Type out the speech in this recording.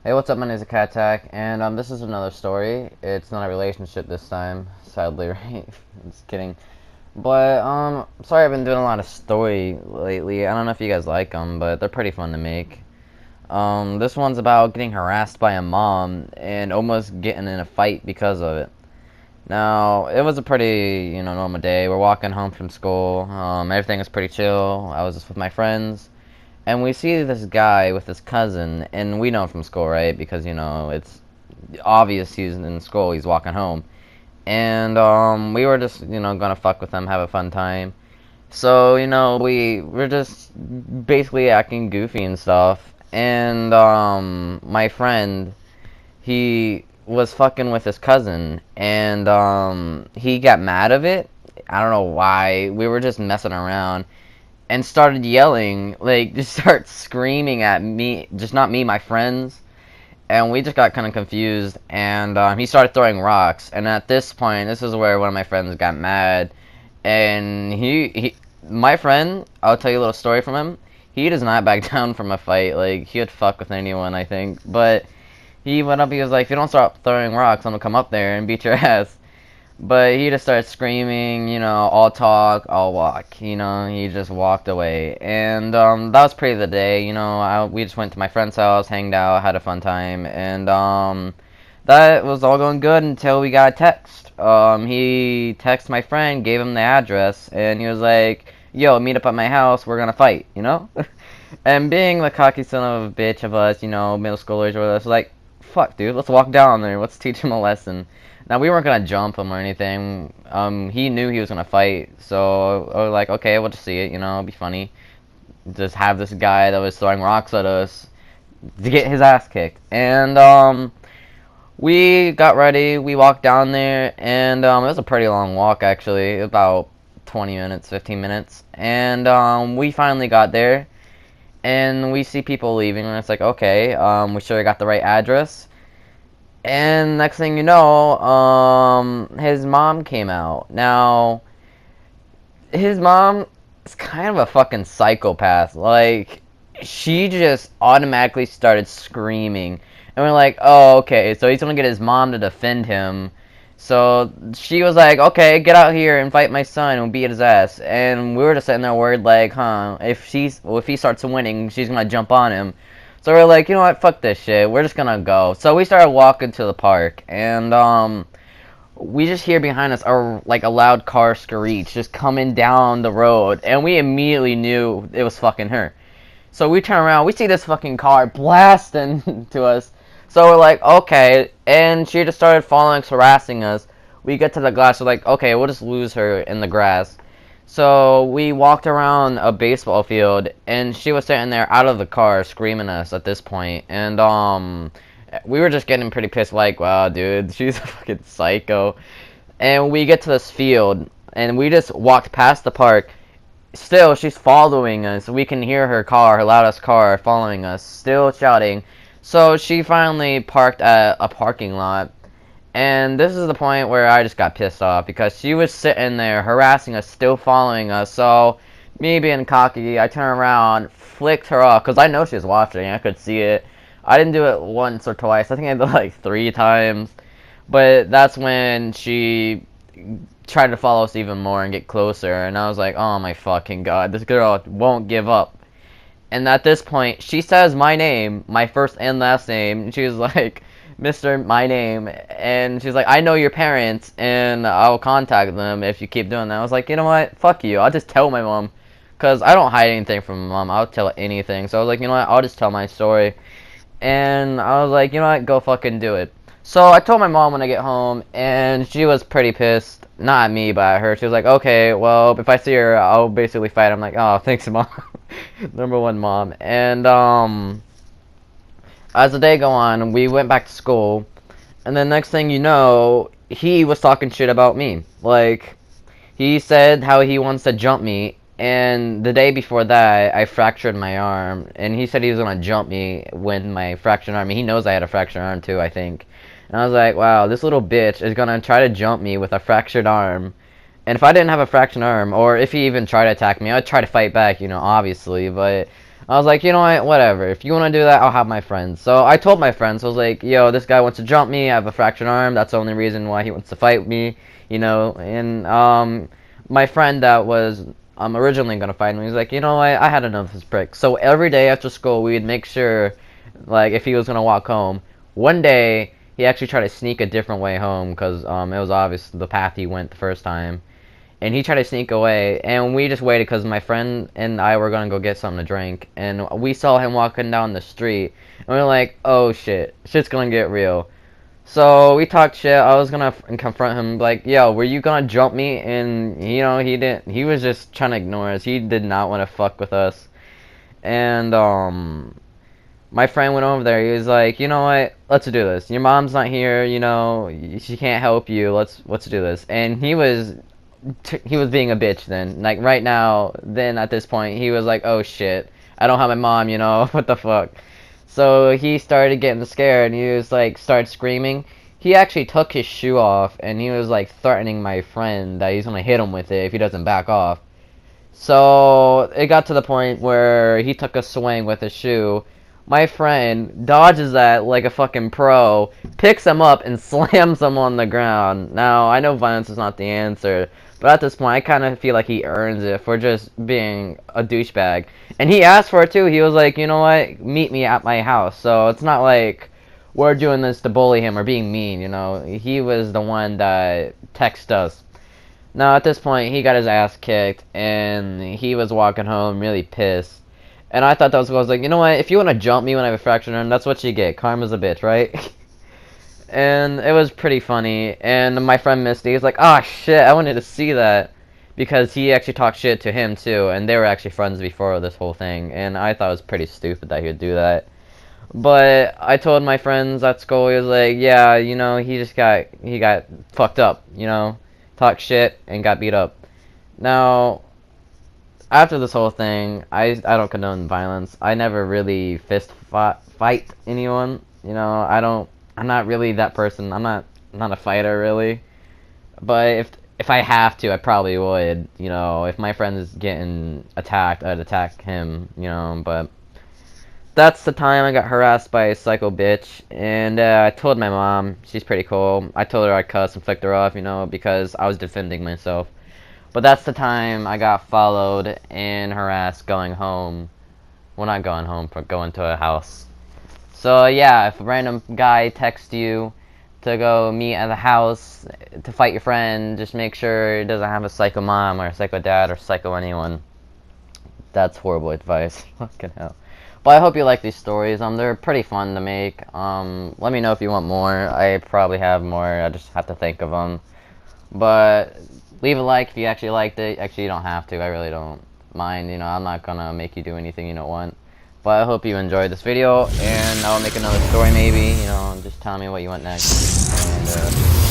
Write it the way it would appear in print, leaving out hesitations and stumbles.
Hey, what's up? My name is Cat Attack, and this is another story. It's not a relationship this time, sadly, right? Just kidding. But sorry, I've been doing a lot of story lately. I don't know if you guys like them, but they're pretty fun to make. This one's about getting harassed by a mom and almost getting in a fight because of it. Now, it was a pretty, normal day. We're walking home from school. Everything was pretty chill. I was just with my friends. And we see this guy with his cousin, and we know him from school, right? Because, it's obvious he's in school, he's walking home. And, we were just, gonna fuck with him, have a fun time. So, we were just basically acting goofy and stuff. And, my friend, he was fucking with his cousin, and, he got mad of it. I don't know why. We were just messing around and started yelling, like, just start screaming at me, just not me, my friends, and we just got kind of confused, and he started throwing rocks, and at this point, this is where one of my friends got mad, and my friend, I'll tell you a little story from him, he does not back down from a fight, like, he would fuck with anyone, I think, but he went up, he was like, if you don't stop throwing rocks, I'm gonna come up there and beat your ass. But he just started screaming, I'll talk, I'll walk, he just walked away. And that was pretty the day, we just went to my friend's house, hanged out, had a fun time, and that was all going good until we got a text. He texted my friend, gave him the address, and he was like, yo, meet up at my house, we're gonna fight, And being the cocky son of a bitch of us, middle schoolers or whatever, like, fuck, dude, let's walk down there, let's teach him a lesson. Now, we weren't gonna jump him or anything. He knew he was gonna fight, so I was like, okay, we'll just see it, it'll be funny. Just have this guy that was throwing rocks at us to get his ass kicked. And, we got ready, we walked down there, and, it was a pretty long walk, actually, about 20 minutes, 15 minutes. And, we finally got there, and we see people leaving, and it's like, okay, we sure got the right address. And next thing you know, his mom came out. Now, his mom is kind of a fucking psychopath. Like, she just automatically started screaming. And we're like, oh, okay, so he's gonna get his mom to defend him. So she was like, okay, get out here and fight my son and beat his ass. And we were just sitting there worried, like, huh, if he starts winning, she's gonna jump on him. So we're like, you know what, fuck this shit, we're just gonna go. So we started walking to the park, and we just hear behind us a loud car screech just coming down the road, and we immediately knew it was fucking her. So we turn around, we see this fucking car blasting to us. So we're like, okay, and she just started following us, harassing us. We get to the glass, we're like, okay, we'll just lose her in the grass. So we walked around a baseball field, and she was sitting there out of the car screaming at us at this point. And we were just getting pretty pissed, like, wow, dude, she's a fucking psycho. And we get to this field, and we just walked past the park. Still, she's following us. We can hear her car, her loudest car, following us, still shouting. So she finally parked at a parking lot. And this is the point where I just got pissed off, because she was sitting there harassing us, still following us. So me being cocky, I turned around, flicked her off, because I know she was watching, I could see it. I didn't do it once or twice, I think I did it like 3 times. But that's when she tried to follow us even more and get closer, and I was like, oh my fucking god, this girl won't give up. And at this point, she says my name, my first and last name, and she was like, Mr. My name, and she's like, I know your parents, and I'll contact them if you keep doing that. I was like, you know what, fuck you, I'll just tell my mom, because I don't hide anything from my mom, I'll tell anything. So I was like, you know what, I'll just tell my story. And I was like, you know what, go fucking do it. So I told my mom when I get home, and she was pretty pissed. Not at me, but at her. She was like, okay, well, if I see her, I'll basically fight. I'm like, oh, thanks, mom. Number one, mom. And, as the day go on, we went back to school, and then next thing you know, he was talking shit about me. Like, he said how he wants to jump me, and the day before that, I fractured my arm, and he said he was gonna jump me with my fractured arm. He knows I had a fractured arm too, I think. And I was like, wow, this little bitch is gonna try to jump me with a fractured arm. And if I didn't have a fractured arm, or if he even tried to attack me, I'd try to fight back, obviously, but I was like, you know what, whatever. If you want to do that, I'll have my friends. So I told my friends, I was like, yo, this guy wants to jump me. I have a fractured arm. That's the only reason why he wants to fight me, you know. And my friend that was originally gonna fight me, he's like, you know what, I had enough of this prick. So every day after school, we'd make sure, like, if he was gonna walk home. One day, he actually tried to sneak a different way home because it was obvious the path he went the first time. And he tried to sneak away, and we just waited because my friend and I were gonna go get something to drink, and we saw him walking down the street, and we were like, oh shit, shit's gonna get real. So we talked shit. I was gonna confront him, like, yo, were you gonna jump me? And you know, he didn't. He was just trying to ignore us. He did not want to fuck with us. And my friend went over there. He was like, you know what? Let's do this. Your mom's not here. You know, she can't help you. Let's do this. And he was being a bitch then. Like right now, then at this point, he was like, oh shit, I don't have my mom, you know, what the fuck. So he started getting scared, and he was like, started screaming. He actually took his shoe off, and he was like threatening my friend that he's gonna hit him with it if he doesn't back off. So it got to the point where he took a swing with his shoe. My friend dodges that like a fucking pro, picks him up and slams him on the ground. Now, I know violence is not the answer, but at this point, I kind of feel like he earns it for just being a douchebag. And he asked for it too. He was like, you know what, meet me at my house. So it's not like we're doing this to bully him or being mean, you know. He was the one that texted us. Now, at this point, he got his ass kicked, and he was walking home really pissed. And I thought that was like, you know what, if you want to jump me when I have a fractured arm, that's what you get. Karma's a bitch, right? And it was pretty funny. And my friend Misty was like, oh shit, I wanted to see that. Because he actually talked shit to him too, and they were actually friends before this whole thing. And I thought it was pretty stupid that he would do that. But I told my friends at school, he was like, yeah, you know, he got fucked up, you know, talked shit and got beat up. Now, after this whole thing, I don't condone violence. I never really fight anyone, you know. I'm not really that person. I'm not a fighter really. But if I have to, I probably would, you know. If my friend is getting attacked, I'd attack him, you know, but that's the time I got harassed by a psycho bitch, and I told my mom. She's pretty cool. I told her I'd cuss and flicked her off, you know, because I was defending myself. But that's the time I got followed and harassed going home. Well, not going home, but going to a house. So yeah, if a random guy texts you to go meet at the house to fight your friend, just make sure he doesn't have a psycho mom or a psycho dad or psycho anyone. That's horrible advice. Fucking hell. But I hope you like these stories. They're pretty fun to make. Let me know if you want more. I probably have more. I just have to think of them. But leave a like if you actually liked it. Actually, you don't have to. I really don't mind. You know, I'm not gonna make you do anything you don't want. But I hope you enjoyed this video, and I'll make another story maybe. You know, just tell me what you want next. And